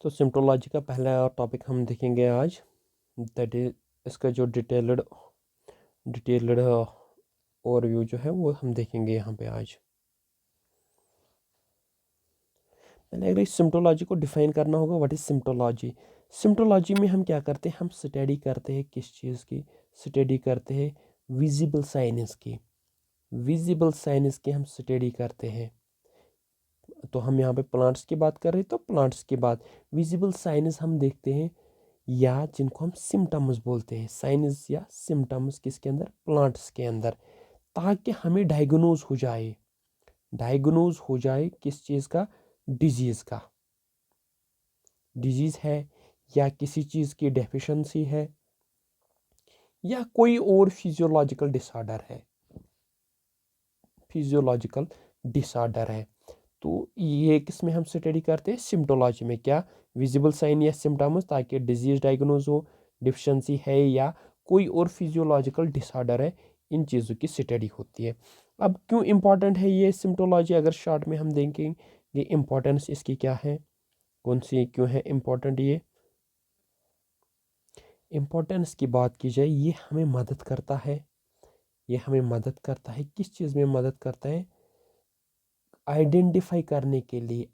तो सिम्टोलॉजी का पहला टॉपिक हम देखेंगे आज, दैट इज इसका जो डिटेल्ड ओवरव्यू जो है वो हम देखेंगे यहाँ पे आज। पहले अगर इस सिम्टोलॉजी को डिफाइन करना होगा, व्हाट इज सिम्टोलॉजी। सिम्टोलॉजी में हम क्या करते हैं, हम स्टडी करते हैं किस चीज़ की, स्टडी करते हैं विजिबल साइंस की। विजिबल साइंस की हम स्टडी करते हैं। तो हम यहाँ पे प्लांट्स की बात कर रहे हैं, तो प्लांट्स की बात, विजिबल साइंस हम देखते हैं, या जिनको हम सिम्टम्स बोलते हैं। साइंस या सिम्टम्स किसके अंदर, प्लांट्स के अंदर, ताकि हमें डायग्नोज हो जाए किस चीज़ का, डिजीज़ है, या किसी चीज़ की डेफिशिएंसी है, या कोई और फिजियोलॉजिकल डिसऑर्डर है। तो ये किस में हम स्टडी करते हैं, सिम्टोलॉजी में। क्या, विजिबल साइन या सिम्टम्स, ताकि डिजीज डायग्नोज हो, डिफिशिएंसी है या कोई और फिजियोलॉजिकल डिसऑर्डर है, इन चीज़ों की स्टडी होती है। अब क्यों इम्पॉर्टेंट है ये सिम्टोलॉजी, अगर शॉर्ट में हम देखेंगे इम्पोर्टेंस इसकी क्या है, कौन सी क्यों है इम्पोर्टेंट। ये इम्पोर्टेंस की बात की जाए, ये हमें मदद करता है किस चीज़ में मदद करता है, आइडेंटिफाई करने के लिए।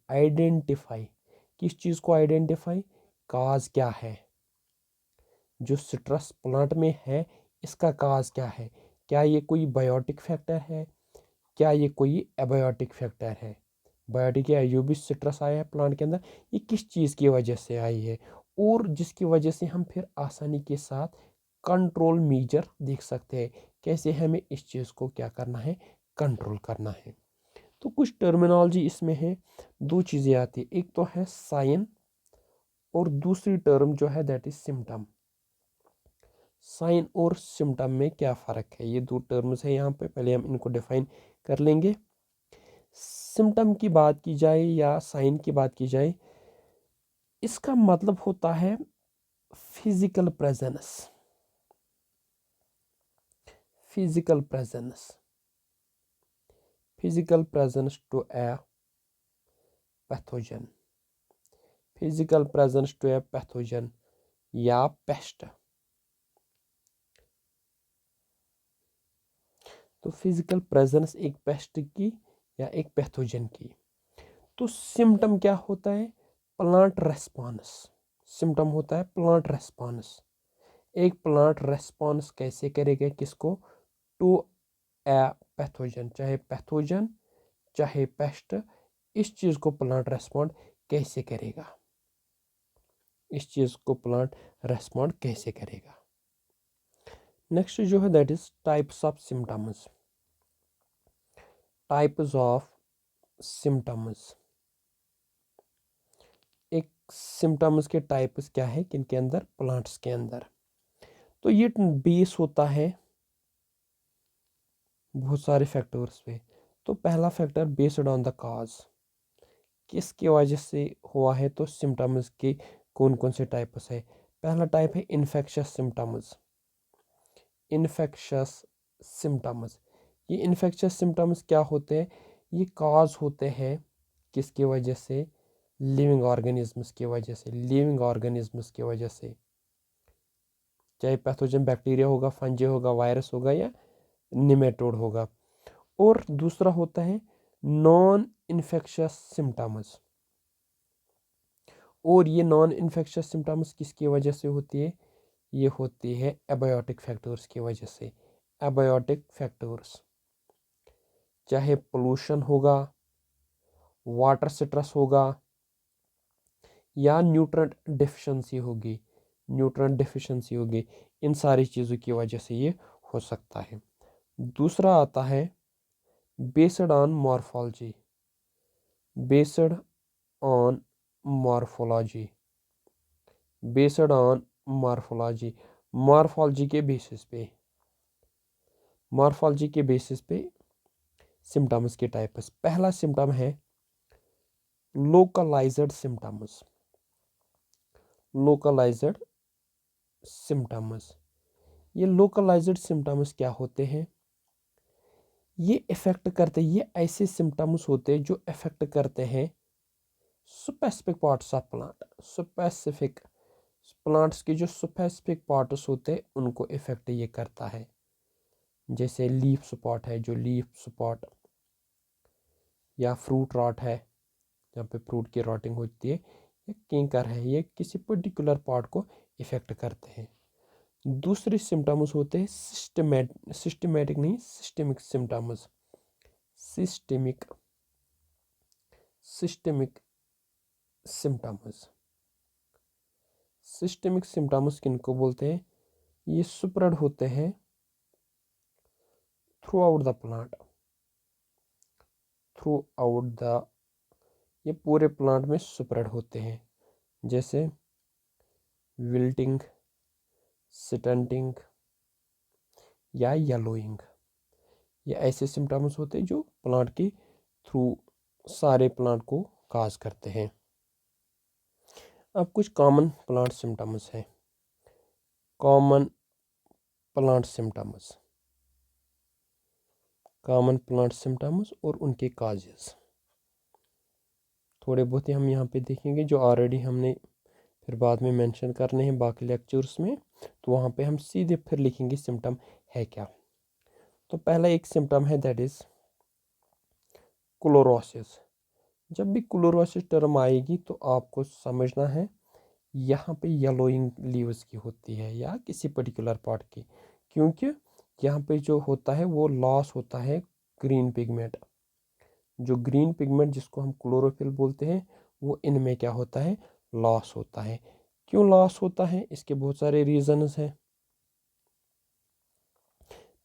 किस चीज़ को आइडेंटिफाई, काज क्या है, जो स्ट्रेस प्लांट में है इसका काज क्या है, क्या ये कोई बायोटिक फैक्टर है, क्या ये कोई एबायोटिक फैक्टर है। बायोटिक या जो भी स्ट्रेस आया है प्लांट के अंदर, ये किस चीज़ की वजह से आई है, और जिसकी वजह से हम फिर आसानी के साथ कंट्रोल मेजर देख सकते हैं, कैसे हमें इस चीज़ को क्या करना है, कंट्रोल करना है। तो कुछ टर्मिनोलॉजी इसमें है, दो चीज़ें आती है, एक तो है साइन, और दूसरी टर्म जो है दैट इज सिम्टम। साइन और सिम्टम में क्या फ़र्क है, ये दो टर्म्स है यहाँ पे, पहले हम इनको डिफाइन कर लेंगे। सिम्टम की बात की जाए या साइन की बात की जाए, इसका मतलब होता है physical presence, physical presence to a pathogen, physical presence to a pathogen या पेस्ट। तो फिजिकल प्रेजेंस एक पेस्ट की या एक पैथोजन की। तो सिम्टम क्या होता है, प्लांट रेस्पॉन्स। सिम्टम होता है प्लांट रेस्पॉन्स। एक प्लांट रेस्पॉन्स कैसे करेगा, किसको, टू ए पैथोजन चाहे पेस्ट, इस चीज़ को प्लांट रेस्पॉन्ड कैसे करेगा, नेक्स्ट जो है that is types of symptoms. एक सिम्टम्स के टाइप्स क्या है, किनके अंदर, प्लांट्स के अंदर। तो ये बेस होता है बहुत सारे फैक्टर्स पे। तो पहला factor based on the cause, किसकी वजह से हुआ है, तो सिम्टम्स के कौन कौन से टाइप्स है। पहला टाइप है इन्फेक्शियस सिम्टम्स। ये इन्फेक्शियस सिम्टम्स क्या होते हैं, ये काज होते हैं किसकी वजह से, लिविंग ऑर्गेनिज्म्स की वजह से, चाहे पैथोजन बैक्टीरिया होगा, फंजी होगा, वायरस होगा, या निमेटोड होगा। और दूसरा होता है नॉन इन्फेक्शियस सिम्टम्स, और ये नॉन इन्फेक्शियस सिम्टम्स किसकी वजह से होती है, ये होती है एबायोटिक फैक्टर्स की वजह से। एबायोटिक फैक्टर्स, चाहे पोल्यूशन होगा, वाटर स्ट्रेस होगा, या न्यूट्रेंट डिफिशिएंसी होगी, इन सारी चीज़ों की वजह से ये हो सकता है। दूसरा आता है based on morphology, based on morphology morphology के बेसिस पे सिम्टम्स के टाइप्स। पहला सिम्टम है लोकलाइज्ड सिम्टम्स। ये लोकलाइज्ड सिम्टम्स क्या होते हैं, ये इफ़ेक्ट करते, ये ऐसे सिम्टम्स होते हैं जो इफ़ेक्ट करते हैं specific parts of plant, specific plants के जो स्पेसिफिक पार्ट्स होते हैं उनको इफेक्ट ये करता है। जैसे लीफ स्पॉट है, जो लीफ स्पॉट या फ्रूट रॉट है, जहाँ पे फ्रूट की रॉटिंग होती है, या कैंकर है, ये किसी पर्टिकुलर पार्ट को इफेक्ट करते हैं। दूसरे सिम्टम्स होते हैं सिस्टमेटिक नहीं, systemic symptoms. Systemic symptoms, systemic symptoms किनको बोलते हैं? ये स्प्रेड होते हैं through out the plant, through out the, ये पूरे प्लांट में स्प्रेड होते हैं। जैसे विल्टिंग, स्टंटिंग या येलोइंग, ये ऐसे सिम्टम्स होते हैं जो प्लांट के थ्रू सारे प्लांट को काज करते हैं। अब कुछ कॉमन प्लांट सिम्टम्स हैं। Common plant symptoms, common plant symptoms और उनके काजेस थोड़े बहुत ही हम यहाँ पे देखेंगे, जो ऑलरेडी हमने फिर बाद में मेंशन करने हैं बाकी लेक्चर्स में, तो वहाँ पे हम सीधे फिर लिखेंगे सिम्टम है क्या। तो पहला एक सिम्टम है दैट इज़ क्लोरोसिस। जब भी क्लोरोसिस टर्म आएगी तो आपको समझना है यहाँ पे येलोइंग लीव्स की होती है या किसी पर्टिकुलर पार्ट की, क्योंकि यहाँ पे जो होता है वो लॉस होता है ग्रीन पिगमेंट। जो ग्रीन पिगमेंट जिसको हम क्लोरोफिल बोलते हैं, वो इनमें क्या होता है, लॉस होता है। क्यों लॉस होता है? इसके बहुत सारे रीजंस हैं।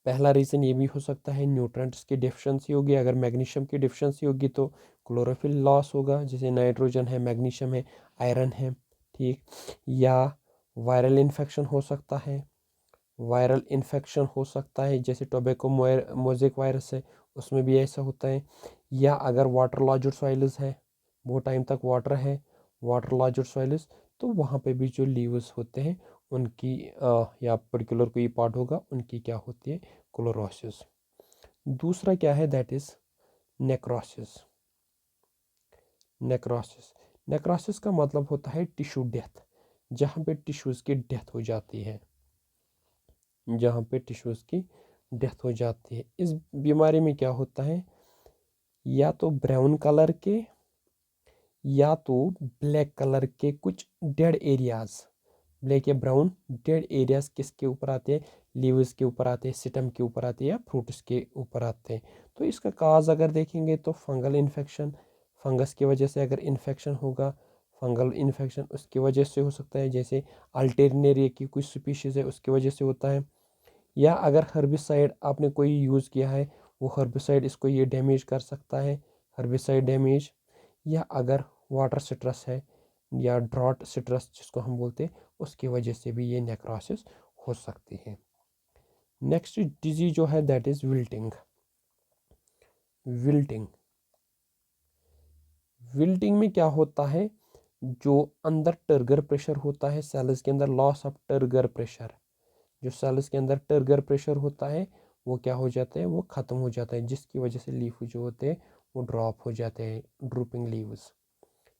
पहला रीज़न ये भी हो सकता है न्यूट्रेंट्स की डिफिशिएंसी होगी। अगर मैग्नीशियम की डिफिशिएंसी होगी तो क्लोरोफिल लॉस होगा, जैसे नाइट्रोजन है, मैग्नीशियम है, आयरन है, ठीक। या वायरल इन्फेक्शन हो सकता है, वायरल इन्फेक्शन हो सकता है, जैसे टोबैको मोज़ेक वायरस है, उसमें भी ऐसा होता है। या अगर वाटर लॉज्ड सॉइल्स है, बहुत टाइम तक वाटर है, वाटर लॉज्ड सॉइल्स, तो वहाँ पे भी जो लीव्स होते हैं उनकी या पर्टिकुलर कोई पार्ट होगा उनकी क्या होती है, क्लोरोसिस। दूसरा क्या है, that is necrosis. Necrosis, necrosis का मतलब होता है टिश्यू डेथ, जहाँ पे टिश्यूज़ की डेथ हो जाती है, जहाँ पे टिश्यूज़ की डेथ हो जाती है। इस बीमारी में क्या होता है, या तो ब्राउन कलर के या तो ब्लैक कलर के कुछ डेड एरियाज, ब्लैक या ब्राउन डेड एरियाज किसके ऊपर आते हैं, लीव्स के ऊपर आते हैं, स्टेम के ऊपर आते हैं या फ्रूट्स के ऊपर आते हैं। तो इसका काज अगर देखेंगे तो फंगल इन्फेक्शन, फंगस की वजह से अगर इन्फेक्शन होगा, फंगल इन्फेक्शन उसकी वजह से हो सकता है, जैसे अल्टरनेरिया की कुछ स्पीशीज़ है उसकी वजह से होता है। या अगर हर्बिसाइड आपने कोई यूज़ किया है, वो हर्बिसाइड इसको ये डैमेज कर सकता है, हर्बिसाइड डैमेज। या अगर वाटर स्ट्रेस है या ड्रॉट स्ट्रेस जिसको हम बोलते हैं, उसकी वजह से भी ये नेक्रोसिस हो सकती है। नेक्स्ट डिजीज जो है that is wilting. Wilting, wilting में क्या होता है, जो अंदर टर्गर प्रेशर होता है सेल्स के अंदर, लॉस ऑफ टर्गर प्रेशर, जो सेल्स के अंदर टर्गर प्रेशर होता है वो क्या हो जाता है, वो ख़त्म हो जाता है, जिसकी वजह से लीफ जो होते हैं वो ड्रॉप हो जाते हैं, ड्रूपिंग लीव्स,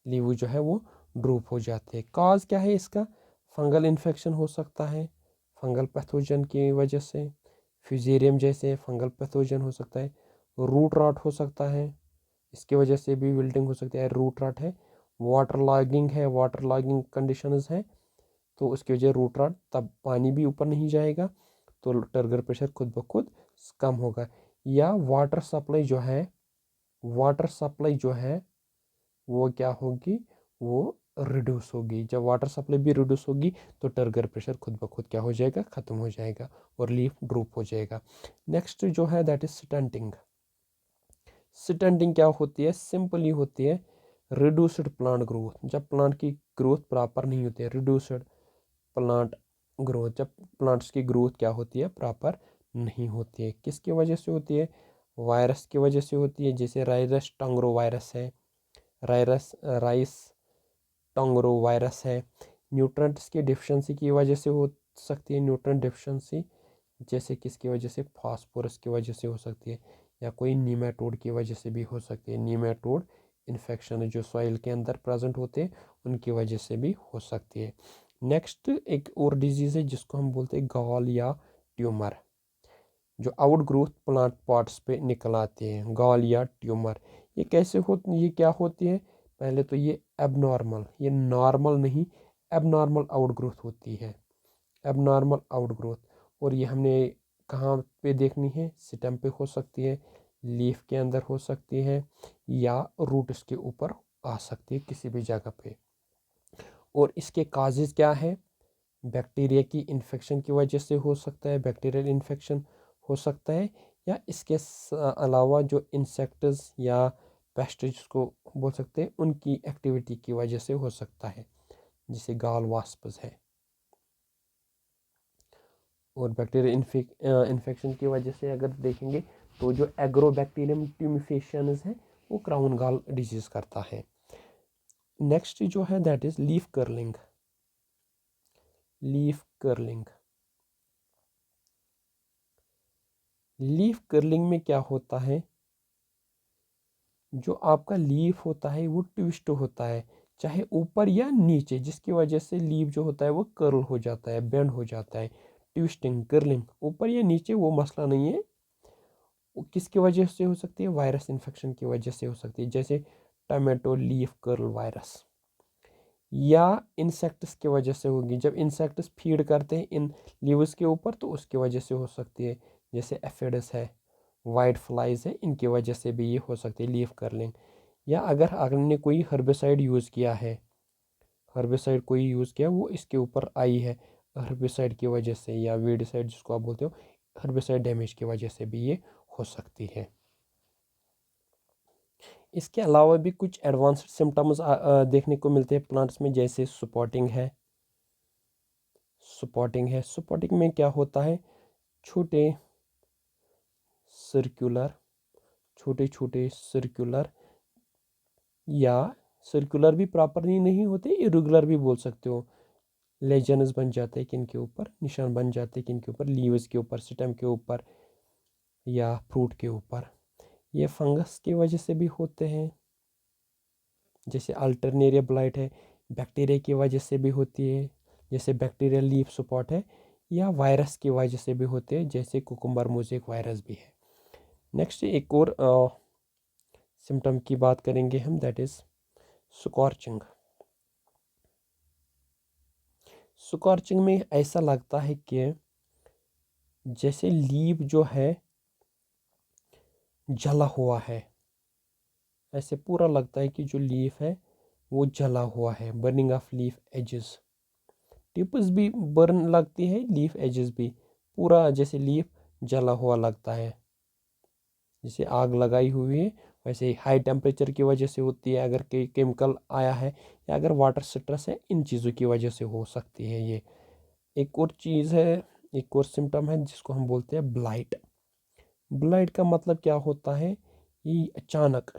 लीव जो है वो ड्रूप हो जाते हैं। काज क्या है इसका, फंगल इन्फेक्शन हो सकता है, फंगल पैथोजन की वजह से, फ्यूजेरियम जैसे फंगल पैथोजन हो सकता है, रूट रॉट हो सकता है, इसकी वजह से भी विल्टिंग हो सकती है। रूट रॉट है, वाटर लॉगिंग है, वाटर लॉगिंग कंडीशंस है, तो उसकी वजह रूट रॉट, तब पानी भी ऊपर नहीं जाएगा तो टर्गर प्रेशर खुद ब खुद कम होगा। या वाटर सप्लाई जो है, वाटर सप्लाई जो है वो क्या होगी, वो रिड्यूस होगी। जब वाटर सप्लाई भी रिड्यूस होगी तो टर्गर प्रेशर खुद ब खुद क्या हो जाएगा, ख़त्म हो जाएगा और लीफ ड्रूप हो जाएगा। नेक्स्ट जो है दैट इज स्टंटिंग। स्टंटिंग क्या होती है, सिंपली होती है रिड्यूस्ड प्लांट ग्रोथ। जब प्लांट की ग्रोथ प्रॉपर नहीं होती है, रिड्यूस्ड प्लांट ग्रोथ, जब प्लांट्स की ग्रोथ क्या होती है, प्रॉपर नहीं होती है। किसकी वजह से होती है, वायरस की वजह से होती है, जैसे राइस टंगरो वायरस है, राइस टंगरो वायरस है। न्यूट्रेंट्स की डिफिशिएंसी की वजह से हो सकती है, न्यूट्रेंट डिफिशिएंसी, जैसे किसकी वजह से, फास्फोरस की वजह से हो सकती है, या कोई नीमेटोड की वजह से भी हो सकती है। नीमेटोड इन्फेक्शन जो सॉइल के अंदर प्रेजेंट होते हैं उनकी वजह से भी हो सकती है। नेक्स्ट एक और डिजीज़ है जिसको हम बोलते हैं गॉल या ट्यूमर, जो आउट ग्रोथ प्लांट पॉट्स पे निकल आते हैं, गॉल या ट्यूमर। ये कैसे होती, ये क्या होती है? पहले तो ये एबनॉर्मल, ये नॉर्मल नहीं, एबनॉर्मल आउट ग्रोथ होती है, एबनॉर्मल आउट ग्रोथ। और ये हमने कहाँ पे देखनी है? स्टेम पे हो सकती है, लीफ के अंदर हो सकती है, या रूट्स के ऊपर आ सकती है किसी भी जगह पे। और इसके काजेज क्या है? बैक्टीरिया की इन्फेक्शन की वजह से हो सकता है, बैक्टीरियल इन्फेक्शन हो सकता है, या इसके अलावा जो इंसेक्ट्स या पेस्ट जिसको बोल सकते हैं उनकी एक्टिविटी की वजह से हो सकता है, जिसे गाल वास्प्स है। और बैक्टीरिया इन्फेक्शन की वजह से अगर देखेंगे तो जो एग्रोबैक्टीरियम ट्यूमिफेशियंस है वो क्राउन गाल डिजीज करता है। नेक्स्ट जो है that is leaf curling. Leaf curling, leaf curling में क्या होता है? जो आपका लीफ होता है वो ट्विस्ट होता है, चाहे ऊपर या नीचे, जिसकी वजह से लीफ जो होता है वो कर्ल हो जाता है, बेंड हो जाता है। ट्विस्टिंग, कर्लिंग, ऊपर या नीचे वो मसला नहीं है। वो किसकी वजह से हो सकती है? वायरस इन्फेक्शन की वजह से हो सकती है, जैसे टमाटो लीफ कर्ल वायरस। या इंसेक्ट्स की वजह से होगी, जब इंसेक्ट्स फीड करते हैं इन लीव्स के ऊपर तो उसकी वजह से हो सकती है, जैसे एफिड्स है, वाइट फ्लाइज है, इनकी वजह से भी ये हो सकती है लीफ कर्लिंग। या अगर आपने कोई हर्बिसाइड यूज़ किया है, हर्बिसाइड कोई यूज़ किया वो इसके ऊपर आई है हर्बिसाइड की वजह से, या वीडिसाइड जिसको आप बोलते हो, हर्बिसाइड डैमेज की वजह से भी ये हो सकती है। इसके अलावा भी कुछ एडवांस्ड सिम्टम्स देखने को मिलते हैं प्लांट्स में, जैसे स्पॉटिंग है। स्पॉटिंग है, स्पॉटिंग में क्या होता है? छोटे सर्कुलर, छोटे छोटे सर्कुलर, या सर्कुलर भी प्रॉपरली नहीं होते, इरेगुलर भी बोल सकते हो, लेजन्स बन जाते हैं किन के ऊपर, निशान बन जाते हैं किन के ऊपर, लीव्स के ऊपर, स्टेम के ऊपर, या फ्रूट के ऊपर। ये फंगस की वजह से भी होते हैं, जैसे अल्टरनेरिया ब्लाइट है, बैक्टीरिया की वजह से भी होती है, जैसे बैक्टीरियल लीफ स्पॉट है, या वायरस की वजह से भी होते हैं, जैसे कुकुम्बर मोज़ेक वायरस भी है। नेक्स्ट एक और सिम्टम की बात करेंगे हम, दैट इज़ स्कॉर्चिंग। स्कॉर्चिंग में ऐसा लगता है कि जैसे लीफ जो है जला हुआ है, ऐसे पूरा लगता है कि जो लीफ है वो जला हुआ है, burning of leaf edges. Tips भी बर्न लगती है, लीफ एजेस भी, पूरा जैसे लीफ जला हुआ लगता है, जैसे आग लगाई हुई है। वैसे हाई टेम्परेचर की वजह से होती है, अगर कोई केमिकल आया है, या अगर वाटर स्ट्रेस है, इन चीज़ों की वजह से हो सकती है ये। एक और चीज़ है, एक और सिम्टम है जिसको हम बोलते हैं ब्लाइट। ब्लाइट का मतलब क्या होता है? ये अचानक,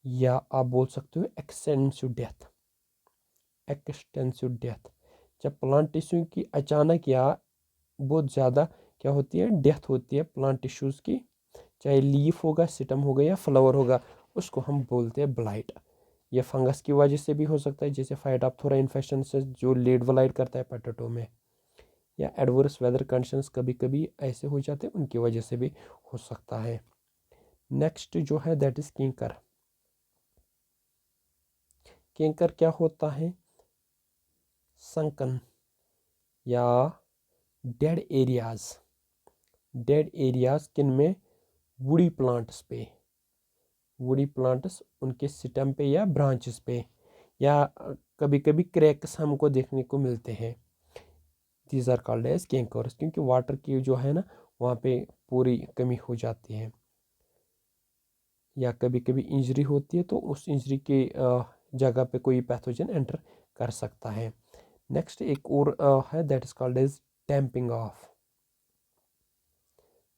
या आप बोल सकते हो एक्सटेंसिव डेथ, एक्सटेंसिव डेथ। जब प्लांट टिश्यू की अचानक या बहुत ज़्यादा क्या होती है? डेथ होती है प्लांट टिश्यूज़ की, चाहे लीफ होगा, स्टेम होगा, या फ्लावर होगा, उसको हम बोलते हैं ब्लाइट। ये फंगस की वजह से भी हो सकता है, जैसे फाइटोप्थोरा इन्फेक्शन से जो लीड ब्लाइट करता है पोटैटो में, या एडवर्स वेदर कंडीशंस कभी कभी ऐसे हो जाते हैं, उनकी वजह से भी हो सकता है। नेक्स्ट जो है दैट इज कैंकर। कैंकर क्या होता है? संकन या डेड एरियाज, डेड एरियाज किन में? वुडी प्लांट्स पे, वुडी प्लांट्स उनके स्टेम पे या ब्रांचेस पे, या कभी कभी क्रैक्स हमको देखने को मिलते हैं। दीज आर कॉल्ड एज कैंकर्स, क्योंकि वाटर की जो है ना वहाँ पे पूरी कमी हो जाती है, या कभी कभी इंजरी होती है, तो उस इंजरी के जगह पे कोई पैथोजन एंटर कर सकता है। नेक्स्ट एक और है that is called as damping off.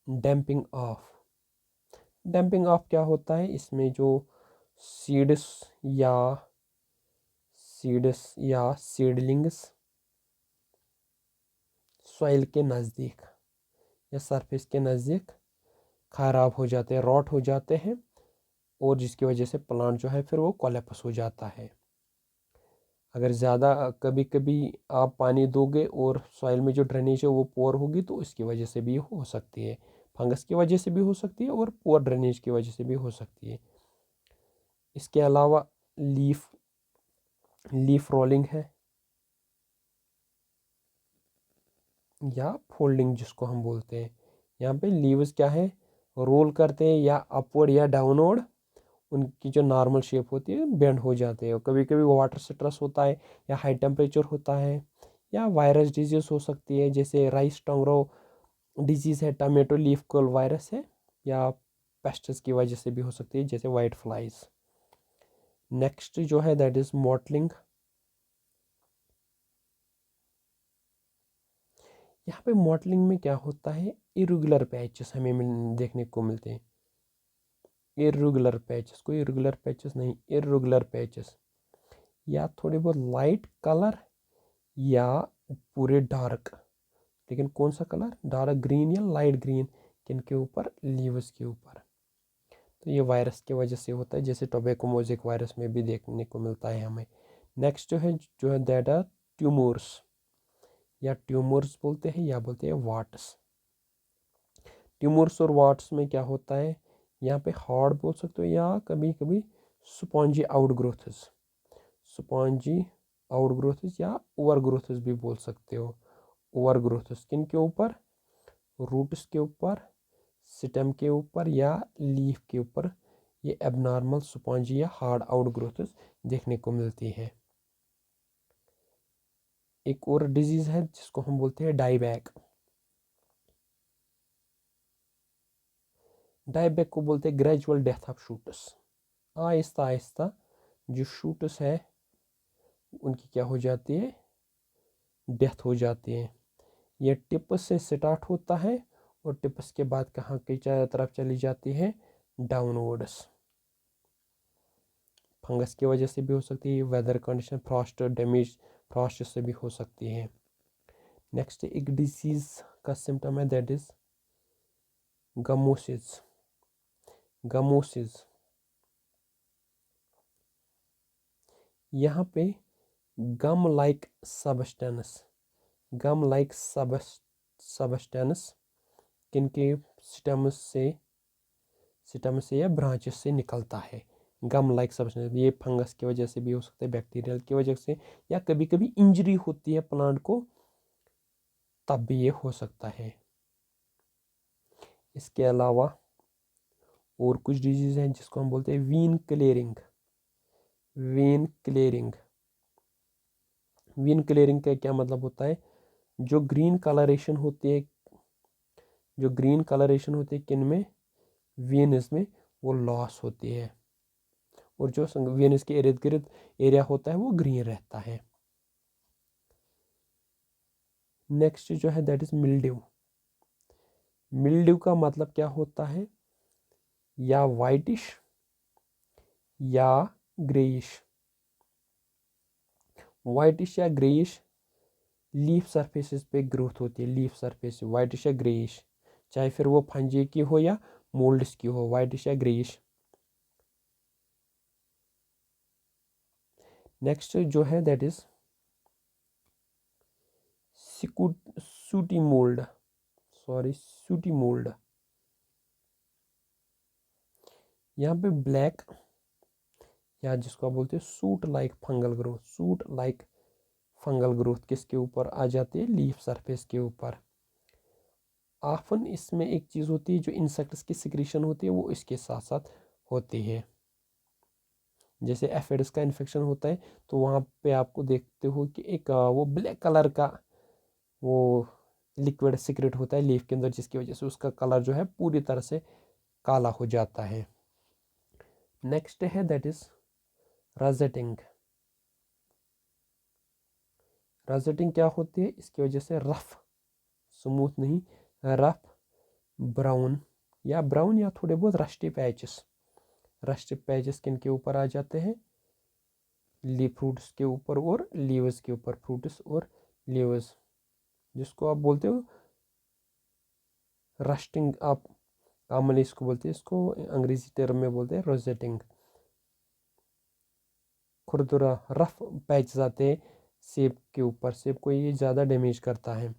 Damping off, damping off क्या होता है? इसमें जो सीड्स या सीडलिंग्स सॉइल के नज़दीक या सरफेस के नज़दीक ख़राब हो जाते हैं, रॉट हो जाते हैं, और जिसकी वजह से प्लांट जो है फिर वो कोलैप्स हो जाता है। अगर ज़्यादा कभी कभी आप पानी दोगे और सॉइल में जो ड्रेनेज है वो पोर होगी तो इसकी वजह से भी हो सकती है, फंगस की वजह से भी हो सकती है और पोर ड्रेनेज की वजह से भी हो सकती है। इसके अलावा लीफ लीफ रोलिंग है या फोल्डिंग जिसको हम बोलते हैं। यहाँ पे लीव्स क्या है, रोल करते हैं या अपवर्ड या डाउनवर्ड, उनकी जो नॉर्मल शेप होती है बेंड हो जाते हैं। और कभी कभी वाटर स्ट्रेस होता है या हाई टेम्परेचर होता है या वायरस डिजीज हो सकती है, जैसे राइस टोंगरो डिजीज़ है, टमाटो लीफ कर्ल वायरस है, या पेस्ट्स की वजह से भी हो सकती है जैसे वाइट फ्लाइज। नेक्स्ट जो है दैट इज़ मॉटलिंग। यहाँ पे मॉटलिंग में क्या होता है, इरेगुलर पैचेस हमें देखने को मिलते हैं। इरेगुलर पैचेस, कोई रेगुलर पैचेस नहीं, इरेगुलर पैचेस, या थोड़े बहुत लाइट कलर या पूरे डार्क, लेकिन कौन सा कलर, डार्क ग्रीन या लाइट ग्रीन, किन के ऊपर, लीव्स के ऊपर। तो ये वायरस की वजह से होता है, जैसे टोबैको मोज़ेक वायरस में भी देखने को मिलता है हमें। नेक्स्ट जो है दैट आर ट्यूमर्स, या ट्यूमर्स बोलते हैं या बोलते हैं वाट्स। ट्यूमर्स और वाट्स में क्या होता है, यहाँ पे हार्ड बोल सकते हो या कभी कभी स्पॉन्जी आउटग्रोथ्स, स्पॉन्जी आउटग्रोथ्स या ओवर ग्रोथ्स भी बोल सकते हो। ओवर ग्रोथ्स किन के ऊपर, रूट्स के ऊपर, स्टेम के ऊपर या लीफ के ऊपर, ये एबनॉर्मल स्पॉन्जी या हार्ड आउटग्रोथ्स देखने को मिलती है। एक और डिजीज है जिसको हम बोलते हैं डाईबैक। डाईबैक को बोलते हैं gradual death of shoots. Aahista Aahista जो शूट्स है उनकी क्या हो जाती है, डेथ हो जाती है। ये टिप्स से स्टार्ट होता है और टिप्स के बाद कहाँ की तरफ चली जाती है, डाउनवर्ड्स। फंगस की वजह से भी हो सकती है, weather condition, frost damage, frost से भी हो सकती है। नेक्स्ट एक डिजीज का सिम्टम है दैट इज गमोसिस। गमोसिस, यहाँ पे गम लाइक सबस्टेंस, गम लाइक सबस्टेंस किन के स्टेम से या ब्रांचेस से निकलता है। गम लाइक सबस्टेंस ये फंगस की वजह से भी हो सकता है, बैक्टीरियल की वजह से, या कभी कभी इंजरी होती है प्लांट को तब भी ये हो सकता है। इसके अलावा और कुछ डिजीज हैं जिसको हम बोलते हैं vein clearing. Vein clearing, vein clearing का क्या मतलब होता है, जो ग्रीन कलरेशन होती है, जो ग्रीन कलरेशन होती है किन में, वीनस में, वो लॉस होती है, और जो वीनस के इर्द गिर्द एरिया होता है वो ग्रीन रहता है। नेक्स्ट जो है दैट इज मिल्ड्यू। मिल्ड्यू का मतलब क्या होता है, या वाइटिश या ग्रेइश, वाइटिश या ग्रेइश लीफ सरफेसेस पे ग्रोथ होती है। लीफ सरफेस वाइटिश या ग्रेइश, चाहे फिर वो फंजी की हो या मोल्ड्स की हो, वाइटिश या ग्रेइश। नेक्स्ट जो है that is sooty mould, sorry sooty mould. यहाँ पे ब्लैक, या जिसको आप बोलते हैं suit like fungal growth, suit like fungal growth किसके ऊपर आ जाती है, लीफ सरफेस के ऊपर। ऑफन इसमें एक चीज़ होती है जो इंसेक्ट्स की सिक्रीशन होती है वो इसके साथ साथ होती है। जैसे एफिड्स का इन्फेक्शन होता है तो वहाँ पे आपको देखते हो कि एक वो ब्लैक कलर का वो लिक्विड सिक्रेट होता है लीफ के अंदर, जिसकी वजह से उसका कलर जो है पूरी तरह से काला हो जाता है। नेक्स्ट है दैट इज रजेटिंग। रजेटिंग क्या होती है, इसकी वजह से रफ, स्मूथ नहीं, रफ, ब्राउन या थोड़े बहुत रस्टी पैचेस, रस्टी पैचेस किन के ऊपर आ जाते हैं, लीफ फ्रूट्स के ऊपर और लीव्स के ऊपर, फ्रूट्स और लीव्स, जिसको आप बोलते हो रस्टिंग, आप कॉमनली इसको बोलते हैं, इसको अंग्रेजी टर्म में बोलते हैं रोजेटिंग। खुरदुरा रफ पैचेस आते हैं सेब के ऊपर, सेब को ये ज़्यादा डैमेज करता है।